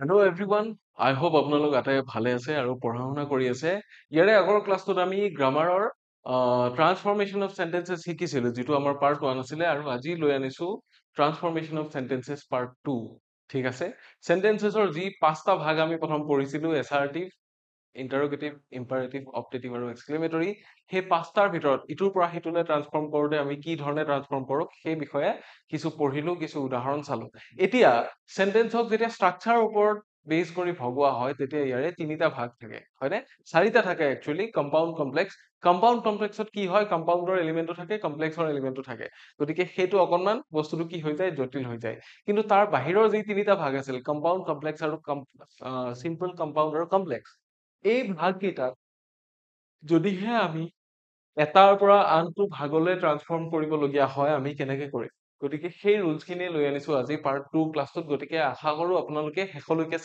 Hello' everyone আই hope আপোনালোক আটাই ভালে আছে আৰু পঢ়া শুনা কৰি আছে ইয়াৰে আগৰ ক্লাছটোত আমি গ্ৰামাৰৰ ট্ৰান্সফৰ্মেশ্যন অফ চেণ্টেন্সেছ শিকিছিলোঁ যিটো আমাৰ পাৰ্ট 1 আছিলে আৰু আজি লৈ আনিছোঁ ট্ৰান্সফৰ্মেশ্যন অফ চেণ্টেন্সেছ পাৰ্ট 2 ঠিক আছে চেণ্টেন্সেছৰ যি 5টা ভাগ আমি প্ৰথম পঢ়িছিলোঁ এছাৰ্টিভ ইণ্টাৰোগেটিভ ইম্পাৰেটিভ অপটেটিভ আৰু এক্সক্লেমেটৰী সেই 5টাৰ ভিতৰত ইটোৰ পৰা সিটোলৈ ট্ৰান্সফৰ্ম কৰোঁতে আমি কি ধৰণে ট্ৰান্সফৰ্ম কৰোঁ সেই বিষয়ে কিছু পঢ়িলোঁ কিছু উদাহৰণ চালোঁ এতিয়া চেণ্টেন্সক যেতিয়া ষ্ট্ৰাকচাৰৰ ওপৰত বেছ কৰি ভগোৱা হয় তেতিয়া ইয়াৰে 3টা ভাগ থাকে হয়নে 4টা থাকে একচুৱেলি কম্পাউণ্ড কমপ্লেক্সত কি হয় কম্পাউণ্ডৰ এলিমেণ্টো থাকে কমপ্লেক্সৰ এলিমেণ্টো থাকে গতিকে সেইটো অকণমান বস্তুটো কি হৈ যায় জটিল হৈ যায় কিন্তু তাৰ বাহিৰৰ যি 3টা ভাগ আছিল কম্পাউণ্ড কমপ্লেক্স আৰু চিম্পল কম্পাউণ্ড আৰু কমপ্লেক্স এই ভাগকেইটাক যদিহে আমি এটাৰ পৰা আনটো ভাগলৈ ট্ৰান্সফৰ্ম কৰিবলগীয়া হয় আমি কেনেকে কৰিম গতিকে সেই ৰুলছখিনি লৈ আনিছো আজি পাৰ্ট 2 ক্লাছটোত গতিকে আশা কৰো আপোনালোকে শেষলৈকে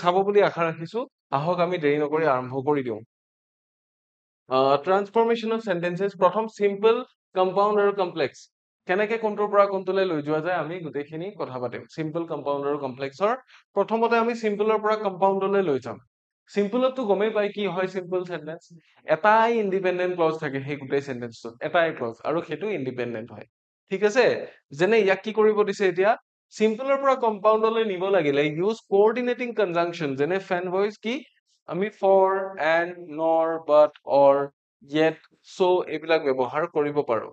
চাব বুলি আশা ৰাখিছো আহক আমি দেৰি নকৰি আৰম্ভ কৰি দিওঁ ট্ৰান্সফৰ্মেশ্যন অফ চেণ্টেন্সেছ প্ৰথম চিম্পল কম্পাউণ্ড আৰু কমপ্লেক্স কেনেকে কোনটোৰ পৰা কোনটোলৈ লৈ যোৱা যায় আমি গোটেইখিনি কথা পাতিম চিম্পল কম্পাউণ্ড আৰু কমপ্লেক্সৰ প্ৰথমতে আমি চিম্পলৰ পৰা কম্পাউণ্ডলৈ লৈ যাম চিম্পলতটো গমেই পাই কি হয় চিম্পল চেণ্টেন্স এটাই ইণ্ডিপেণ্ডেণ্ট ক্লজ থাকে সেই গোটেই চেণ্টেন্সটোত এটাই ক্লজ আৰু সেইটো ইণ্ডিপেণ্ডেণ্ট হয় ঠিক আছে যেনে ইয়াক কি কৰিব দিছে এতিয়া চিম্পলৰ পৰা কম্পাউণ্ডলৈ নিব লাগিলে ইউজ কোঅৰ্ডিনেটিং কনজাংচন যেনে ফেন ভইচ কি আমি ফৰ এণ্ড নৰ বাট অৰ য়েট চ' এইবিলাক ব্যৱহাৰ কৰিব পাৰো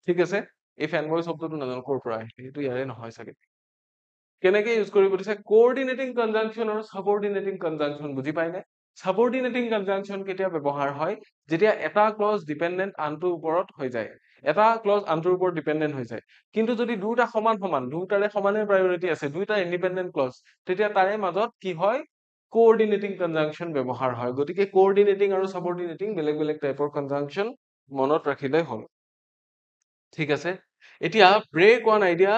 ঠিক আছে এই ফেন ভইচ শব্দটো নাজানো ক'ৰ পৰা আহিলে সেইটো ইয়াৰে নহয় চাগে কেনেকে ইউজ কৰিব দিছে কোঅৰ্ডিনেটিং কনজাংচন আৰু সাবঅৰ্ডিনেটিং কনজাংচন বুজি পাইনে সাবঅৰ্ডিনেটিং কনজাংচন কেতিয়া ব্যৱহাৰ হয় যেতিয়া এটা ক্লজ ডিপেন্ডেন্ট আনটোৰ ওপৰত হৈ যায় এটা ক্লজ আনটোৰ ওপৰত ডিপেন্ডেন্ট হৈ যায় কিন্তু যদি দুটা সমান দুটাৰে সমানে প্ৰায়ৰিটি আছে দুটা ইণ্ডিপেণ্ডেন্ট ক্লজ তেতিয়া তাৰে মাজত কি হয় কোঅৰ্ডিনেটিং কনজাংচন ব্যৱহাৰ হয় গতিকে কোঅৰ্ডিনেটিং আৰু সাবঅৰ্ডিনেটিং বেলেগ বেলেগ টাইপৰ কনজাংচন মনত ৰাখিলে হ'ল ঠিক আছে এতিয়া break one idea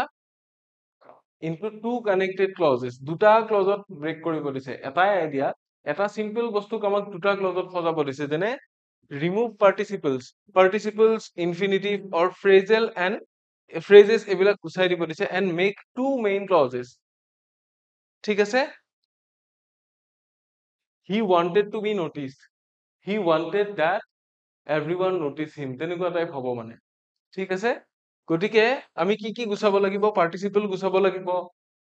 into two connected clauses দুটা ক্লজত ব্ৰেক কৰিব দিছে এটাই আইডিয়া এটা সিম্পল বস্তুক আমাক দুটা ক্লজত সজাব দিছে যেনে ৰিমুভ পাৰ্টিচিপলছ ইনফিনিটিভ অৰ ফ্ৰেজেল এণ্ড ফ্ৰেজেছ এইবিলাক গুচাই দিব দিছে এণ্ড মেক টু মেইন ক্লজেছ ঠিক আছে he wanted to be noticed he wanted that everyone notice him তেনেকুৱা টাইপ হ'ব মানে ঠিক আছে গতিকে আমি কি কি গুচাব লাগিব পাৰ্টিচিপল গুচাব লাগিব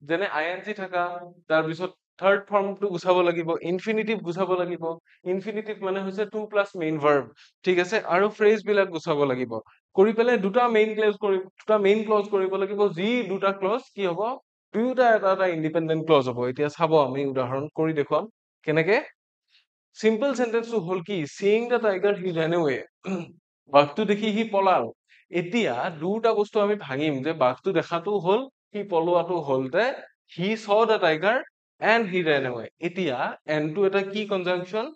যেনে আইএনজি থাকা তাৰপিছত থাৰ্ড ফৰ্মটো গুচাব লাগিব ইনফিনিটিভ গুচাব লাগিব ইনফিনিটিভ মানে হৈছে টু প্লাছ মেইন ভাৰ্ব ঠিক আছে আৰু ফ্ৰেজ বিলাক গুচাব লাগিব কৰি পেলাই দুটা মেইন ক্লজ কৰিব লাগিব যি দুটা ক্লজ কি হ'ব দুয়োটা এটা ইণ্ডিপেণ্ডেণ্ট ক্লজ হ'ব এতিয়া চাব আমি উদাহৰণ কৰি দেখুৱাম কেনেকে চিম্পল চেন্টেন্সটো হ'ল কি seeing the tiger he ran away বাঘটো দেখি সি পলাল এতিয়া দুটা বস্তু আমি ভাঙিম যে বাঘটো দেখাটো হ'ল সি পলোৱাটো হ'ল যে he saw the tiger and he ran away এতিয়া and টো এটা কি কনজাংচন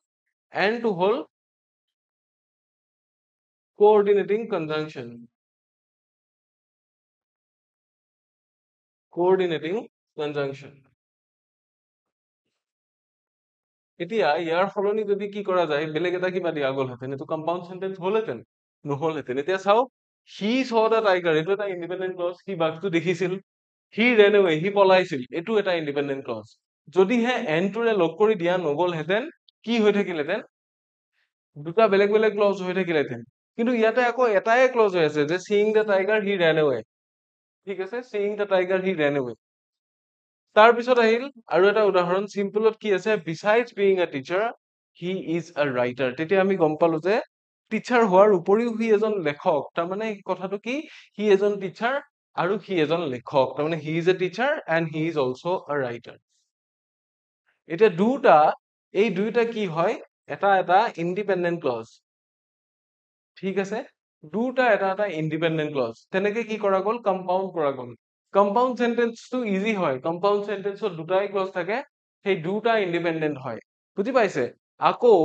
and টো হ'ল coordinating conjunction এতিয়া ইয়াৰ সলনি যদি কি কৰা যায় বেলেগ এটা কিবা দিয়া গ'লহেঁতেন এইটো কম্পাউণ্ড চেন্টেন্স হ'লহেঁতেন নহ'লহেঁতেন এতিয়া চাওক সি saw the tiger এইটো এটা ইণ্ডিপেণ্ডেণ্ট ক্লজ সি বাঘটো দেখিছিল সি ran away সি পলাইছিল এইটো এটা ইণ্ডিপেণ্ডেণ্ট ক্লজ যদিহে এনটোৰে লগ কৰি দিয়া নগ'লহেঁতেন কি হৈ থাকিলহেঁতেন দুটা বেলেগ বেলেগ ক্লজ হৈ থাকিলহেঁতেন কিন্তু ইয়াতে আকৌ এটাই ক্লজ হৈ আছে যে seeing the tiger he ran away ঠিক আছে seeing the tiger he ran away তাৰপিছত আহিল আৰু এটা উদাহৰণ চিম্পলত কি আছে besides being a teacher he is a writer তেতিয়া আমি গম পালো যে টিচাৰ হোৱাৰ উপৰিও সি এজন লেখক তাৰমানে কথাটো কি সি এজন টিচাৰ আৰু সি এজন লেখক তাৰমানে he is a teacher and he is also a writer এতিয়া এই দুটা কি হয় এটা ইণ্ডিপেণ্ডেণ্ট ক্লজ ঠিক আছে দুটা এটা ইণ্ডিপেণ্ডেণ্ট ক্লজ তেনেকে কি কৰা গ'ল কম্পাউণ্ড কৰা গ'ল কম্পাউণ্ড চেন্টেন্সটো ইজি হয় কম্পাউণ্ড চেন্টেন্সত দুটাই ক্লজ থাকে সেই দুটা ইণ্ডিপেণ্ডেণ্ট হয় বুজি পাইছে আকৌ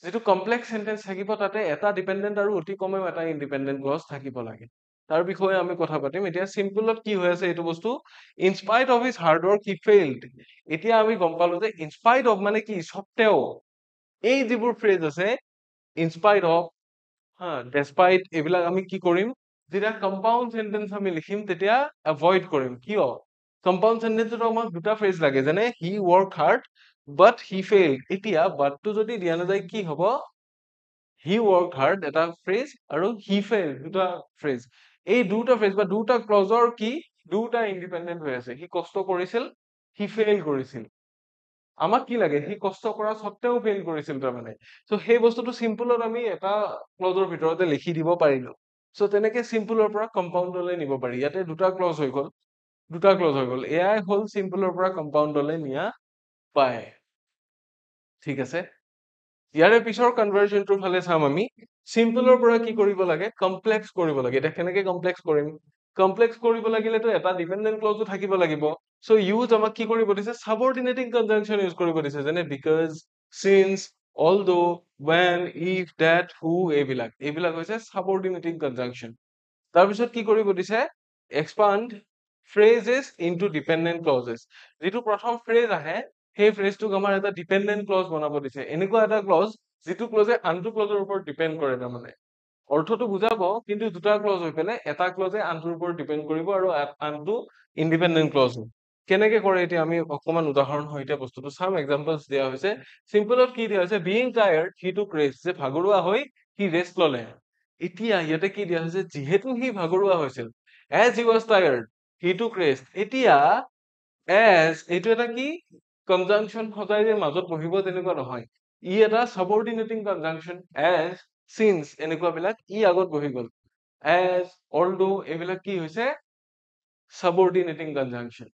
যিটো কমপ্লেক্স চেন্টেন্স থাকিব তাতে এটা ডিপেণ্ডেণ্ট আৰু অতি কমেও এটা ইণ্ডিপেণ্ডেণ্ট ক্লজ থাকিব লাগে তাৰ বিষয়ে আমি কথা পাতিম এতিয়া চিম্পলত কি হৈ আছে এইটো বস্তু in spite of his hard work he failed এতিয়া আমি গম পালো যে ইনস্পাইট অফ মানে কি সত্ত্বেও এই যিবোৰ ফ্ৰেজ আছে ইনস্পাইট অফ ডেছপাইট এইবিলাক আমি কি কৰিম যেতিয়া কম্পাউণ্ড চেন্টেন্স আমি লিখিম তেতিয়া এভইড কৰিম কিয় কম্পাউণ্ড চেণ্টেন্সত আমাক দুটা ফ্ৰেজ লাগে যেনে he work hard but he fail এতিয়া বাটটো যদি দিয়া নাযায় কি হ'ব হি ৱৰ্ক হাৰ্ড এটা ফ্ৰেজ আৰু হি ফেইল দুটা ফ্ৰেজ এই দুটা ফ্ৰেজ বা দুটা ক্লজৰ কি দুটা ইণ্ডিপেণ্ডেণ্ট হৈ আছে সি কষ্ট কৰিছিল হি ফেইল কৰিছিল আমাক কি লাগে সি কষ্ট কৰা সত্ত্বেও ফেইল কৰিছিল তাৰমানে চ' সেই বস্তুটো চিম্পলত আমি এটা ক্লজৰ ভিতৰতে লিখি দিব পাৰিলো চ' তেনেকে চিম্পলৰ পৰা কম্পাউণ্ডলৈ নিব পাৰি ইয়াতে দুটা ক্লজ হৈ গ'ল এয়াই হ'ল চিম্পলৰ পৰা কম্পাউণ্ডলৈ নিয়া পায় ঠিক আছে ইয়াৰে পিছৰ কনভাৰ্জনটোৰ ফালে চাম আমি চিম্পলৰ পৰা কি কৰিব লাগে কমপ্লেক্স কৰিব লাগে এতিয়া কেনেকে কমপ্লেক্স কৰিম কমপ্লেক্স কৰিব লাগিলেতো এটা ডিপেণ্ডেণ্ট ক্লজো থাকিব লাগিব চ' ইউজ আমাক কি কৰিব দিছে সাবঅৰ্ডিনেটিং কনজাংচন ইউজ কৰিব দিছে যেনে because since although when if that who এইবিলাক হৈছে সাবঅৰ্ডিনেটিং কনজাংচন তাৰপিছত কি কৰিব দিছে expand phrases into dependent clauses যিটো প্ৰথম ফ্ৰেজ আহে সেই ফ্ৰেজটোক আমাৰ এটা ডিপেণ্ডেণ্ট ক্লজ বনাব দিছে এনেকুৱা এটা ক্লজ যিটো ক্লজে আনটো ক্লজৰ ওপৰত ডিপেণ্ড কৰে তাৰমানে অৰ্থটো বুজাব কিন্তু দুটা ক্লজ হৈ পেলাই এটা ক্লজে আনটোৰ ওপৰত ডিপেণ্ড কৰিব আৰু আনটো ইণ্ডিপেণ্ডেণ্ট ক্লজ কেনেকে কৰে এতিয়া আমি অকমান উদাহৰণ সৈতে বস্তুটো চাম এক্সাম্পলছ দিয়া হৈছে চিম্পলত কি দিয়া হৈছে বিং টায়াৰ্ড হি টুক ৰেষ্ট যে ভাগৰুৱা হৈ সি ৰেষ্ট ললে এতিয়া ইয়াতে কি দিয়া হৈছে যিহেতু সি ভাগৰুৱা হৈছিল as he was tired he took rest এতিয়া as এইটো এটা কি কনজাংচন সদায় যে মাজত বহিব তেনেকুৱা নহয় ই এটা সাবঅৰ্ডিনেটিং কনজাংচন as since এনেকুৱা বিলাক ই আগত বহি গল as although এইবিলাক কি হৈছে সাবঅৰ্ডিনেটিং কনজাংচন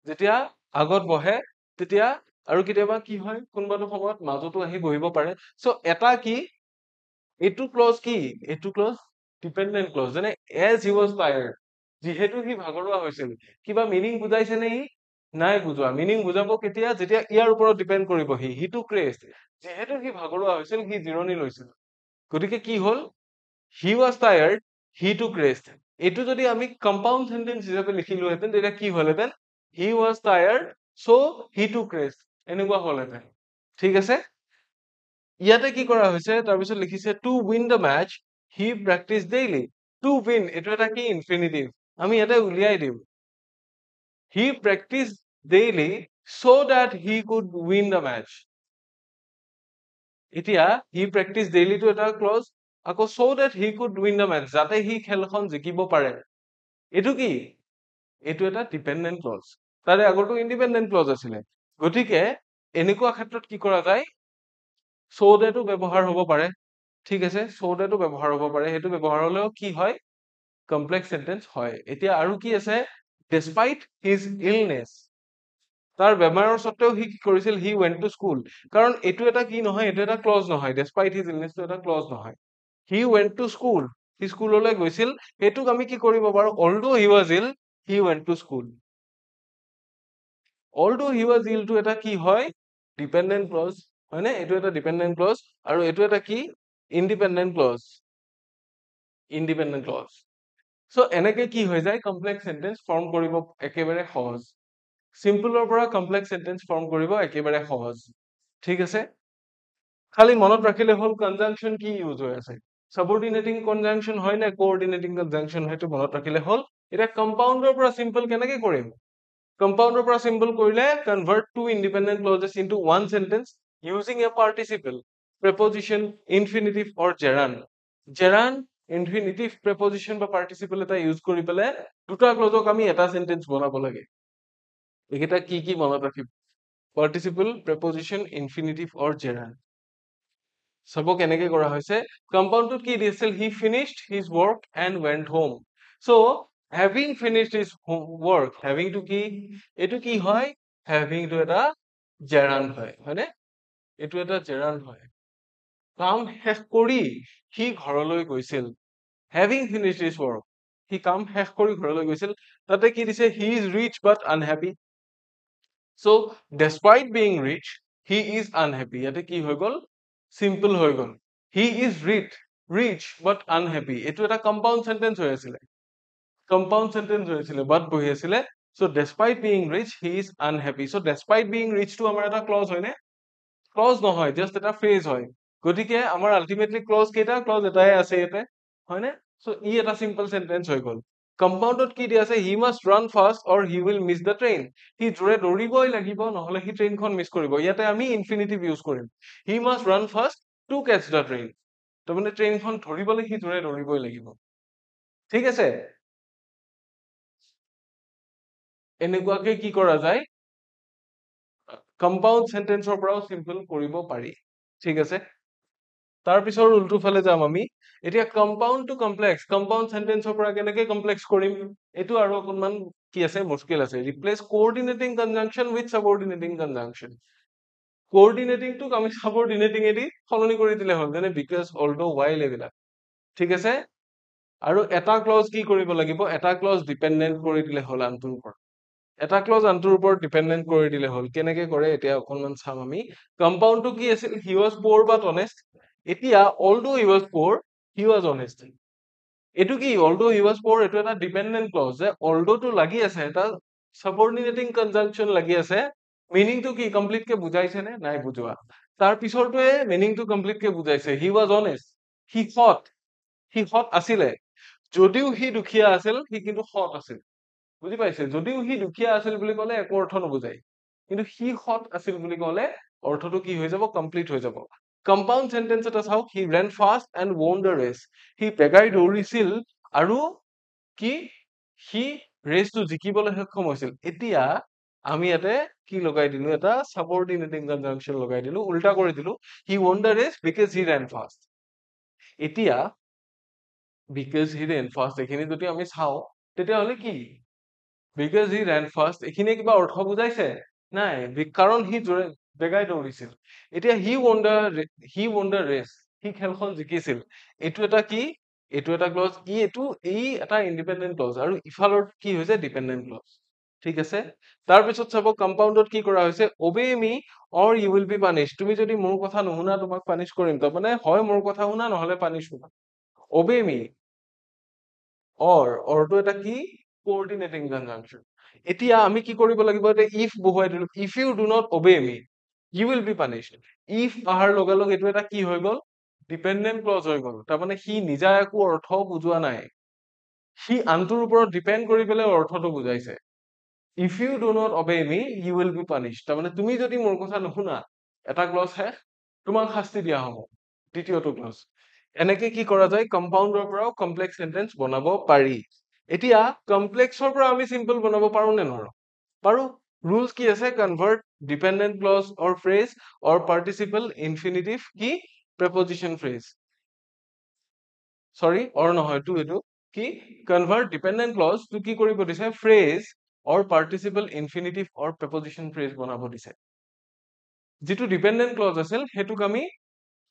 যেতিয়া আগত বহে তেতিয়া আৰু কেতিয়াবা কি হয় কোনোবাটো সময়ত মাজতো আহি বহিব পাৰে সো এটা কি এইটো ক্লজ কি এইটো ক্লজ ডিপেণ্ডেণ্ট ক্লজ যেনে as he was tired যিহেতু সি ভাগৰুৱা হৈছিল কিবা মিনিং বুজাইছে নে ই নাই বুজোৱা মিনিং বুজাব কেতিয়া যেতিয়া ইয়াৰ ওপৰত ডিপেণ্ড কৰিব হি টুক ৰেষ্ট যিহেতু সি ভাগৰুৱা হৈছিল সি জিৰণি লৈছিল গতিকে কি হ'ল হি ৱাজ টায়াৰ্ড হি টুক ৰেষ্ট এইটো যদি আমি কম্পাউণ্ড সেন্টেন্স হিচাপে লিখিলোহেঁতেন তেতিয়া কি হ'লহেঁতেন হি ৱাজ টায়াৰ্ড চ' হি টুক ৰেষ্ট এনেকুৱা হ'লহেঁতেন ঠিক আছে ইয়াতে কি কৰা হৈছে তাৰপিছত লিখিছে to win the match he practise daily to win এইটো এটা কি ইনফিনিটিভ আমি ইয়াতে উলিয়াই দিম he practise daily so' that he could win the match এতিয়া হি প্ৰেক্টিচ ডেইলিটো এটা ক্লজ আকৌ so' that he could win the match যাতে সি খেলখন জিকিব পাৰে এইটো কি এইটো এটা ডিপেণ্ডেণ্ট ক্লজ তাৰে আগৰটো ইণ্ডিপেণ্ডেণ্ট ক্লজ আছিলে গতিকে এনেকুৱা ক্ষেত্ৰত কি কৰা যায় চ' ডেটো ব্যৱহাৰ হ'ব পাৰে ঠিক আছে চ' ডেটো ব্যৱহাৰ হ'ব পাৰে সেইটো ব্যৱহাৰ হ'লেও কি হয় কমপ্লেক্স সেন্টেন্স হয় এতিয়া আৰু কি আছে despite his illness তাৰ বেমাৰৰ সত্ত্বেও সি কি কৰিছিল হি went to school কাৰণ এইটো এটা কি নহয় এইটো এটা ক্লজ নহয় despite his illness টো এটা ক্লজ নহয় হি went to school সি স্কুললৈ গৈছিল সেইটোক আমি কি কৰিব পাৰো although he was ill he went to school although he was ill টো এটা কি হয় ডিপেণ্ডেণ্ট ক্লজ হয়নে এইটো এটা ডিপেণ্ডেণ্ট ক্লজ আৰু এইটো এটা কি ইণ্ডিপেণ্ডেণ্ট ক্লজ সো এনেকে কি হৈ যায় কমপ্লেক্স সেন্টেন্স ফৰ্ম কৰিব একেবাৰে সহজ চিম্পলৰ পৰা কমপ্লেক্স সেন্টেন্স ফৰ্ম কৰিব একেবাৰে সহজ ঠিক আছে খালি মনত ৰাখিলে হ'ল কনজাংচন কি ইউজ হৈ আছে সাবঅৰ্ডিনেটিং কনজাংচন হয় নে কোঅৰ্ডিনেটিং কনজাংচন হয়তো মনত ৰাখিলে হ'ল এটা কম্পাউণ্ডৰ পৰা সিম্পল কেনেকে কৰিম কম্পাউণ্ডৰ পৰা সিম্পল কৰিলে convert to independent clauses into one sentence using a participle preposition infinitive or gerund infinitive preposition বা পাৰ্টিচিপল এটা ইউজ কৰি পেলাই দুটা ক্লজক আমি এটা সেন্টেন্স বনাব লাগে এইকেইটা কি মনত ৰাখিব পাৰ্টিচিপল প্ৰেপজিশন ইনফিনিটিভ অৰ জেৰান চাব কেনেকে কৰা হৈছে কম্পাউণ্ডটোত কি দিছিল he finished his work and went home so' having finished his work having to কি এইটো কি হয় having টো এটা জেৰান হয় হয়নে এইটো এটা জেৰান হয় কাম শেষ কৰি সি ঘৰলৈ গৈছিল having finished his work C come শেষ কৰি ঘৰলৈ গৈছিল তাতে কি দিছে he is rich but unhappy so despite being rich he is unhappy ইয়াতে কি হৈ গল simple হৈ গল he is rich but unhappy এইটো এটা compound sentence হৈ আছিলে but বহি আছিলে so despite being rich he is unhappy so despite being rich টো আমাৰ এটা clause হয় নে clause নহয় just এটা phrase হয় গতিকে আমাৰ ultimately clause কেইটা clause এটাই আছে ইয়াতে হয়নে so ই এটা simple sentence হৈ গল কম্পাউণ্ডত কি দিয়া আছে he must run fast or he will miss the train সি জোৰে দৌৰিবই লাগিব নহলে সি ট্ৰেইনখন মিছ কৰিব ইয়াতে আমি ইনফিনিটিভ ইউজ কৰিম he must run fast to catch the train তাৰমানে ট্ৰেইনখন ধৰিবলৈ সি জোৰে দৌৰিবই লাগিব ঠিক আছে এনেকুৱাকে কি কৰা যায় কম্পাউণ্ড সেন্টেন্সৰ পৰাও সিম্পল কৰিব পাৰি ঠিক আছে তাৰ পিছৰ উল্টো ফালে যাম আমি এতিয়া কম্পাউণ্ড টু কমপ্লেক্স কম্পাউণ্ড সেন্টেন্সৰ পৰা কেনেকৈ কমপ্লেক্স কৰিম এটো আৰু অকনমান কি আছে মুশকিল আছে ৰিপ্লেস কোঅৰ্ডিনেটিং কনজাংশন উইথ সাবঅৰ্ডিনেটিং কনজাংশন কোঅৰ্ডিনেটিং টুক আমি সাবঅৰ্ডিনেটিং এদি সলনি কৰি দিলে হ'ল যেনে বিকজ অলদো while এবিলাক ঠিক আছে আৰু এটা ক্লজ কি কৰিব লাগিব এটা ক্লজ ডিপেন্ডেন্ট কৰি দিলে হ'ল আনটোৰ ওপৰত এটা ক্লজ আনটোৰ ওপৰত ডিপেন্ডেন্ট কৰি দিলে হ'ল কেনেকৈ কৰে এতিয়া অকনমান চাম আমি কম্পাউণ্ডটো কি আছিল হি ওয়াজ পোৰ বাট অনেষ্ট এতিয়া অলদো হি ওয়াজ পোৰ হি ওয়াজ অনেষ্ট এটো কি অলদো হি ওয়াজ পোৰ এটো এটা ডিপেন্ডেন্ট ক্লজ যে অলদো টো লাগি আছে এটা সাবঅৰ্ডিনেটিং কনজাংশন লাগি আছে মিনিং টো কি কমপ্লিট কে বুজাইছে নে নাই বুজোৱা তাৰ পিছৰটোৱে মিনিং টো কমপ্লিট কে বুজাইছে হি ওয়াজ অনেষ্ট হি সৎ আছিলে যদিও সি দুখীয়া আছিল সি কিন্তু সৎ আছিল বুজি পাইছে যদিও সি দুখীয়া আছিল বুলি ক'লে একো অৰ্থ নবুজায় কিন্তু সি সৎ আছিল বুলি ক'লে অৰ্থটো কি হৈ যাব কমপ্লিট হৈ যাব কম্পাউণ্ড সেন্টেন্স এটা চাওক হি ran fast and won the race সি বেগাই দৌৰিছিল আৰু কি সি ৰেচটো জিকিবলৈ সক্ষম হৈছিল এতিয়া আমি ইয়াতে কি লগাই দিলো এটা সাবঅৰ্ডিনেটিং কনজাংশন লগাই দিলো উল্টা কৰি দিলো হি won the race because he ran fast এতিয়া because he ran fast এখিনি যদি আমি চাও তেতিয়া হলে কি because he ran fast এখিনি কিবা অৰ্থ বুজাইছে নাই কাৰণ সি বেগাই দৌৰিছিল এতিয়া he won the race সি খেলখন জিকিছিল এটো এটা কি এটো এটা ক্লজ এই এটা ইন্ডিপেন্ডেন্ট ক্লজ আৰু ইফালৰ কি হৈছে ডিপেন্ডেন্ট ক্লজ ঠিক আছে তাৰ পিছত চাব কম্পাউণ্ডত কি কৰা হৈছে obey me or you will be punished তুমি যদি মোৰ কথা নুশুনা তোমাক পানিশ কৰিম তাৰ মানে হয় মোৰ কথা শুনা নহলে পানিশ কৰিম obey me or টো এটা কি কোঅৰ্ডিনেটিং কনজাংশন এতিয়া আমি কি কৰিব লাগিব এটা if বহুৱাই দিলো if you do not obey me you will be punished if আহাৰ লগে লগে এটো এটা কি হৈ গল ডিপেন্ডেন্ট ক্লজ হৈ গল তাৰ মানে সি নিজা একো অৰ্থ বুজোৱা নাই সি আনটোৰ ওপৰত ডিপেন্ড কৰি পেলাই অৰ্থটো বুজাইছে if you do not obey me you will be punished তাৰ মানে তুমি যদি মোৰ কথা নুশুনা এটা ক্লজ হে তোমাক শাস্তি দিয়া হ'ব দ্বিতীয়টো ক্লজ এনেকে কি কৰা যায় কম্পাউণ্ডৰ পৰাও কমপ্লেক্স সেন্টেন্স বনাব পাৰি এতিয়া কমপ্লেক্সৰ পৰা আমি সিম্পল বনাব পাৰো নে নোৱাৰো পাৰো rules কি আছে convert dependent clause or phrase or participle infinitive কি preposition phrase sorry or নহয় to এটো কি convert dependent clause to কি কৰিব দিছে phrase or participle infinitive or preposition phrase বনাব দিছে যেটো dependent clause আছিল হেতুক আমি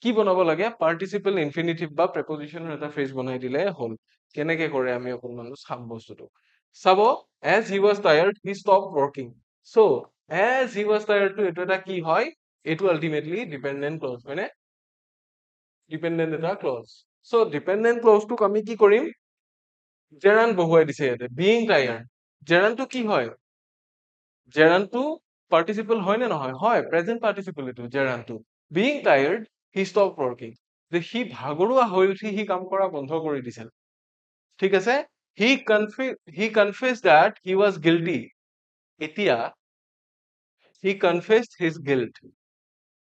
কি বনাব লাগে participle infinitive বা preposition এটা phrase বনাই দিলে হল কেনেকে কৰে আমি অকনমান চাম বস্তুটো চাব as he was tired he stopped working so as he was tired to এটো এটা কি হয় এটো ultimately dependent clause মানে dependent এটা clause so dependent clause টোক আমি কি কৰিম gerund বহুৱাই দিছে ইয়াতে being tired gerund টো কি হয় gerund টো participle হয় নে নহয় হয় present participle এটো gerund টো being tired he stopped working যে সি ভাগৰুৱা হৈ উঠি সি কাম কৰা বন্ধ কৰি দিছিল ঠিক আছে he confessed that he was guilty এতিয়া he confessed his guilt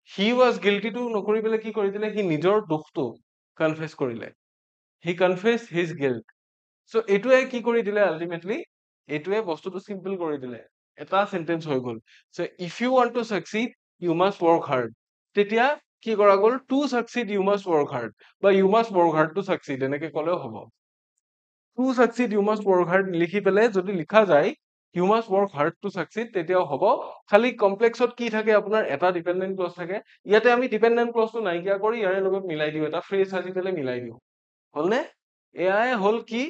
he was guilty to নকৰি পেলাই কি কৰি দিলে সি নিজৰ দুখটো কনফেছ কৰিলে he confessed his guilt so এটোৱে কি কৰি দিলে আলটিমেটলি এটোৱে বস্তুটো সিম্পল কৰি দিলে এটা সেন্টেন্স হৈ গল so if you want to succeed you must work hard তেতিয়া কি কৰা গল to succeed you must work hard বা you must work hard to succeed এনেকে কলেও হ'ব to succeed you must work hard লিখি পেলাই যদি লিখা যায় you must work hard to succeed তেতিয়াও হ'ব খালি কমপ্লেক্সত কি থাকে আপোনাৰ এটা ডিপেন্ডেন্ট ক্লজ থাকে ইয়াতে আমি ডিপেন্ডেন্ট ক্লজটো নাইকিয়া কৰি ইয়াৰ লগত মিলাই দিও এটা ফ্ৰেজ সাজি পেলাই মিলাই দিও হলনে এয়াই হল কি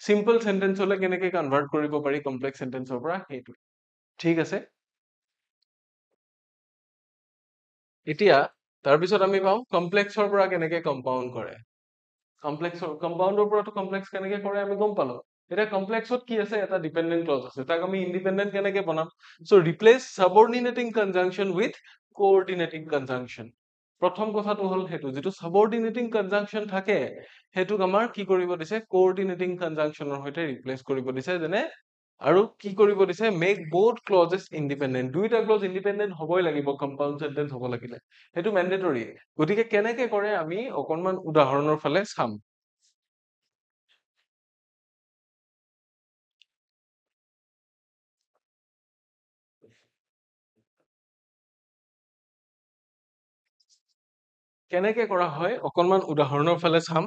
সিম্পল সেন্টেন্স হলে কেনেকে কনভাৰ্ট কৰিব পাৰি কমপ্লেক্স সেন্টেন্সৰ পৰা হেতু ঠিক আছে এতিয়া তাৰ পিছত আমি পাম কমপ্লেক্সৰ পৰা কেনেকে কম্পাউণ্ড কৰে কমপ্লেক্সৰ কম্পাউণ্ডৰ পৰাটো কমপ্লেক্স কেনেকে কৰে আমি গম পালো এটা কমপ্লেক্সত কি আছে এটা ডিপেন্ডেন্ট ক্লজ আছে তাক আমি ইন্ডিপেন্ডেন্ট কেনেকে বনাম সো ৰিপ্লেস সাবঅৰ্ডিনেটিং কনজাংশন উইথ কোঅৰ্ডিনেটিং কনজাংশন প্ৰথম কথাটো হ'ল সেইটো যিটো সাবঅৰ্ডিনেটিং কনজাংচন থাকে সেইটোক আমাৰ কি কৰিব দিছে কোঅৰ্ডিনেটিং কনজাংচনৰ সৈতে ৰিপ্লেচ কৰিব দিছে যেনে আৰু কি কৰিব দিছে মেক both clauses independent দুইটা ক্লজ ইণ্ডিপেণ্ডেন্ট হ'বই লাগিব কম্পাউণ্ড সেন্টেন্স হ'ব লাগিলে সেইটো মেণ্ডেটৰী গতিকে কেনেকে কৰে আমি অকনমান উদাহৰণৰ ফালে চাম কেনেকে কৰা হয় অকনমান উদাহৰণৰ ফালে চাম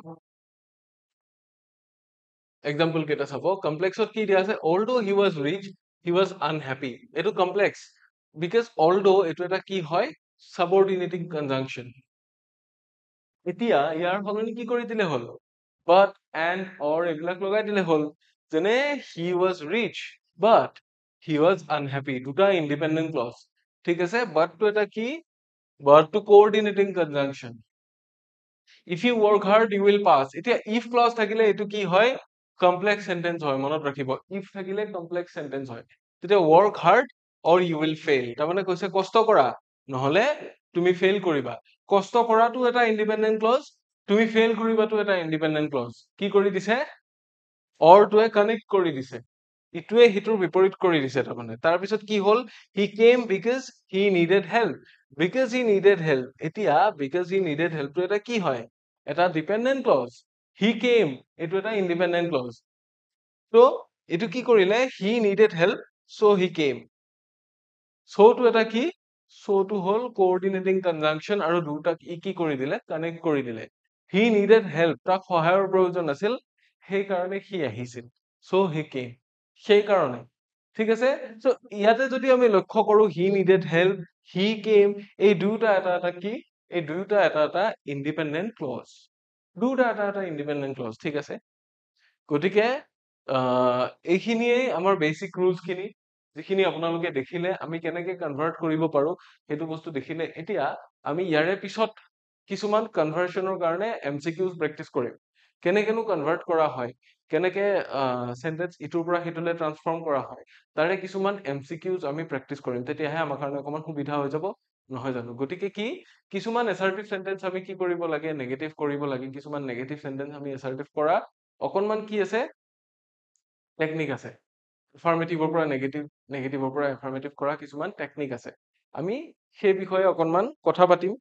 এক্সাম্পল কেইটা চাব কমপ্লেক্সত কি দিয়া আছে although he was rich he was unhappy এইটো কমপ্লেক্স because although এইটো এটা কি হয় subordinating conjunction এতিয়া ইয়াৰ সলনি কি কৰি দিলে হ'ল but and or এইবিলাক লগাই দিলে হ'ল যেনে he was rich but he was unhappy দুটা independent clause ঠিক আছে but টো এটা কি but টো coordinating conjunction if you work hard you will pass এতিয়া if clause থাকিলে এইটো কি হয় কমপ্লেক্স সেন্টেন্স হয় মনত ৰাখিব if থাকিলে কমপ্লেক্স সেন্টেন্স হয় তেতিয়া work hard or you will fail তাৰমানে কৈছে কষ্ট কৰা নহলে তুমি ফেইল কৰিবা কষ্ট কৰাটো এটা ইন্ডিপেন্ডেন্ট ক্লজ তুমি ফেইল কৰিবাটো এটা ইন্ডিপেন্ডেন্ট ক্লজ কি কৰি দিছে or টোৱে কানেক্ট কৰি দিছে ইটোৱে হিটোৰ বিপৰীত কৰি দিছে তাৰমানে তাৰপিছত কি হ'ল he came because he needed help because he needed help এতিয়া because he needed help টো এটা কি হয় এটা ডিপেন্ডেন্ট ক্লজ he came এইটো এটা ইন্ডিপেন্ডেন্ট ক্লজ তো এইটো কি কৰিলে he needed help so he came so টো এটা কি so টো হ'ল coordinating conjunction আৰু দুটাক কি কৰি দিলে কানেক্ট কৰি দিলে he needed help তাক সহায়ৰ প্ৰয়োজন আছিল সেই কাৰণে সি আহিছিল so he came সেই কাৰণে ঠিক আছে so ইয়াতে যদি আমি লক্ষ্য কৰো he needed help he came এই দুটা এটা কি এই দুটা এটা ইন্ডিপেন্ডেন্ট ক্লজ দুটা এটা ইন্ডিপেন্ডেন্ট ক্লজ ঠিক আছে গতিকে এইখিনিয়ে আমাৰ বেসিক ৰুলছ খিনি যিখিনি আপোনালোকে দেখিলে আমি কেনেকে কনভাৰ্ট কৰিব পাৰো সেইটো বস্তু দেখিলে এতিয়া আমি ইয়াৰে পিছত কিছুমান কনভাৰ্সনৰ কাৰণে এমসিকিউজ প্ৰেক্টিস কৰিম কেনেকেনো কনভাৰ্ট কৰা হয় কেনেকে সেন্টেন্স ইটোৰ পৰা হিটোলে ট্ৰান্সফৰ্ম কৰা হয় তাৰে কিছুমান এমসিকিউজ আমি প্ৰেক্টিস কৰিম তেতিয়াহে আমাৰ কাৰণে অকমান সুবিধা হৈ যাব নহয় জানো গতিকে কি কিছুমান এসাৰ্টিভ সেন্টেন্স আমি কি কৰিব লাগে নেগেটিভ কৰিব লাগে কিছুমান নেগেটিভ সেন্টেন্স আমি এসাৰ্টিভ কৰা অকনমান কি আছে টেকনিক আছে এফাৰ্মেটিভৰ পৰা নেগেটিভৰ পৰা এফাৰ্মেটিভ কৰা কিছুমান টেকনিক আছে আমি সেই বিষয়ে অকনমান কথা পাতিম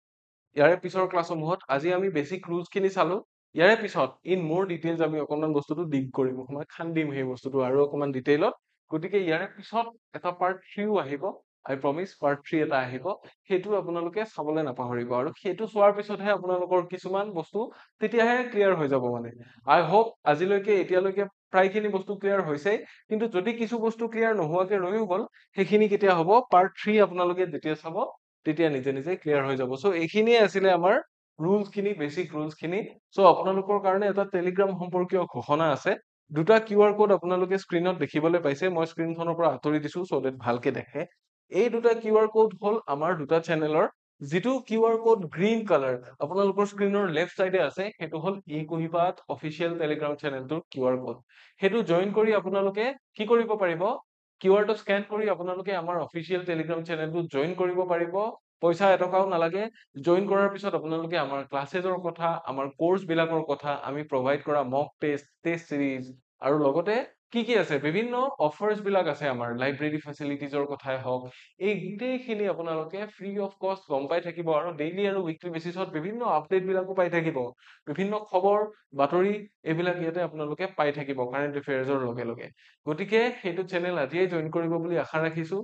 ইয়াৰে পিছৰ ক্লাছসমূহত আজি আমি বেসিক ৰুলছ খিনি চালো ইয়াৰে পিছত ইন মোৰ ডিটেইলছ আমি অকনমান বস্তুটো ডিগ কৰিম অকনমান খান্দিম সেই বস্তুটো আৰু অকনমান ডিটেইলত গতিকে ইয়াৰে পিছত এটা পাৰ্ট 3ও আহিব আই প্ৰমিস পাৰ্ট 3 এটা আহিব সেইটো আপোনালোকে চাবলৈ নাপাহৰিব আৰু সেইটো চোৱাৰ পিছতহে আপোনালোকৰ কিছুমান বস্তু তেতিয়াহে ক্লিয়াৰ হৈ যাব মানে আই হোপ আজিলৈকে এতিয়ালৈকে প্ৰায়খিনি বস্তু ক্লিয়াৰ হৈছে কিন্তু যদি কিছু বস্তু ক্লিয়াৰ নোহোৱাকে ৰৈও গ'ল সেইখিনি কেতিয়া হ'ব পাৰ্ট 3 আপোনালোকে যেতিয়া চাব তেতিয়া নিজে নিজে ক্লিয়াৰ হৈ যাব সো এইখিনিয়ে আছিলে আমাৰ ৰুলছ খিনি বেসিক ৰুলছ খিনি সো আপোনালোকৰ কাৰণে এটা টেলিগ্ৰাম সম্পৰ্কীয় ঘোষণা আছে দুটা কিউআৰ কোড আপোনালোকে স্ক্ৰিনত দেখিবলৈ পাইছে মই স্ক্ৰিনখনৰ পৰা আঁতৰি দিছো সো দ্যাট ভালকে দেখে এই দুটা কিউআৰ কোড হ'ল আমাৰ দুটা চেনেলৰ যিটো কিউআৰ কোড গ্ৰীন কালাৰ আপোনালোকৰ স্ক্ৰিনৰ লেফট সাইডে আছে সেইটো হ'ল ই কুহিপাত অফিচিয়েল টেলিগ্ৰাম চেনেলটোৰ কিউআৰ কোড সেইটো জয়েন কৰি আপোনালোকে কি কৰিব পাৰিব কিউআৰ টো স্ক্যান কৰি আপোনালোকে আমাৰ অফিচিয়েল টেলিগ্ৰাম চেনেলটো জয়েন কৰিব পাৰিব পইচা এটকাও নালাগে জয়েন কৰাৰ পিছত আপোনালোকে আমাৰ ক্লাसेছৰ কথা আমাৰ কোৰ্স বিলাকৰ কথা আমি প্ৰভাইড কৰা মক টেষ্ট সিৰিজ আৰু লগতে কি আছে বিভিন্ন অফাৰ্স বিলাক আছে আমাৰ লাইব্ৰেৰী ফেসিলিটিজৰ কথাই হওক এই গোটেইখিনি আপোনালোকে ফ্ৰী অফ কষ্ট গম পাই থাকিব আৰু ডেইলি আৰু উইকলি বেসিছত বিভিন্ন আপডেট বিলাকো পাই থাকিব বিভিন্ন খবৰ বাতৰি এইবিলাক ইয়াতে আপোনালোকে পাই থাকিব কাৰেন্ট এফেয়াৰ্সৰ লগে লগে গতিকে সেইটো চেনেল আজিয়ে জয়েন কৰিব বুলি আশা ৰাখিছো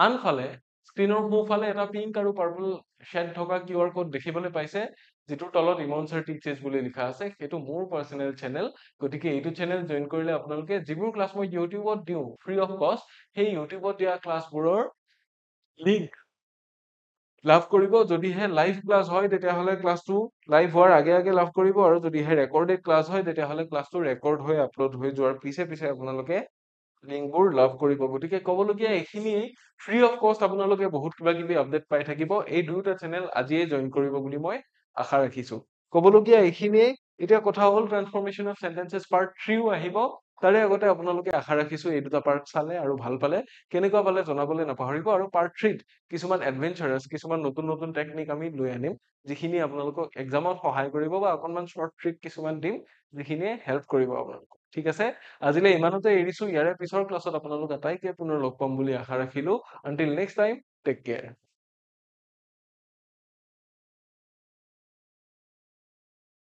আনফালে স্ক্ৰিনৰ সোঁফালে এটা পিংক আৰু পাৰ্পল শেড থকা কিউআৰ কোড দেখিবলৈ পাইছে যিটোৰ তলত ইমন স্যাৰ টিচেছ বুলি লিখা আছে সেইটো মোৰ পাৰ্সোনেল চেনেল গতিকে এইটো চেনেল জয়েন কৰিলে আপোনালোকে যিবোৰ ক্লাছ মই ইউটিউবত দিও ফ্ৰী অফ কষ্ট সেই ইউটিউবত দিয়া ক্লাছবোৰৰ লিংক লাভ কৰিব যদিহে লাইভ ক্লাছ হয় তেতিয়াহলে ক্লাছটো লাইভ হোৱাৰ আগে আগে লাভ কৰিব আৰু যদিহে ৰেকৰ্ডেড ক্লাছ হয় তেতিয়াহলে ক্লাছটো ৰেকৰ্ড হৈ আপলোড হৈ যোৱাৰ পিছে পিছে আপোনালোকে লিংকবোৰ লাভ কৰিব গতিকে ক'বলগীয়া এইখিনিয়ে ফ্ৰী অফ কষ্ট আপোনালোকে বহুত কিবা কিবি আপডেট পাই থাকিব এই দুটা চেনেল আজিয়ে জয়েন কৰিব বুলি মই আশা ৰাখিছো ক'বলগীয়া এইখিনিয়ে এতিয়া কথা হ'ল ট্ৰান্সফৰমেশন অফ সেন্টেন্সেছ পাৰ্ট 3ও আহিব তাৰে আগতে আপোনালোকে আশা ৰাখিছো এই দুটা পাৰ্ট চালে আৰু ভাল পালে, কেনেকুৱা পালে জনাবলৈ নাপাহৰিব। আৰু পাৰ্ট 3ত কিছুমান এডভেঞ্চাৰাছ, কিছুমান নতুন নতুন টেকনিক আমি লৈ আনিম, যিখিনি আপোনালোকক এক্সামত সহায় কৰিব, বা অকণমান শ্বৰ্ট ট্ৰিক কিছুমান দিম যিখিনিয়ে হেল্প কৰিব আপোনালোকক। ঠিক আছে, আজিলৈ ইমানতে এৰিছো। ইয়াৰে পিছৰ ক্লাছত আপোনালোক আটাইকে পুনৰ লগ পাম বুলি আশা ৰাখিলো। Until next time, take care.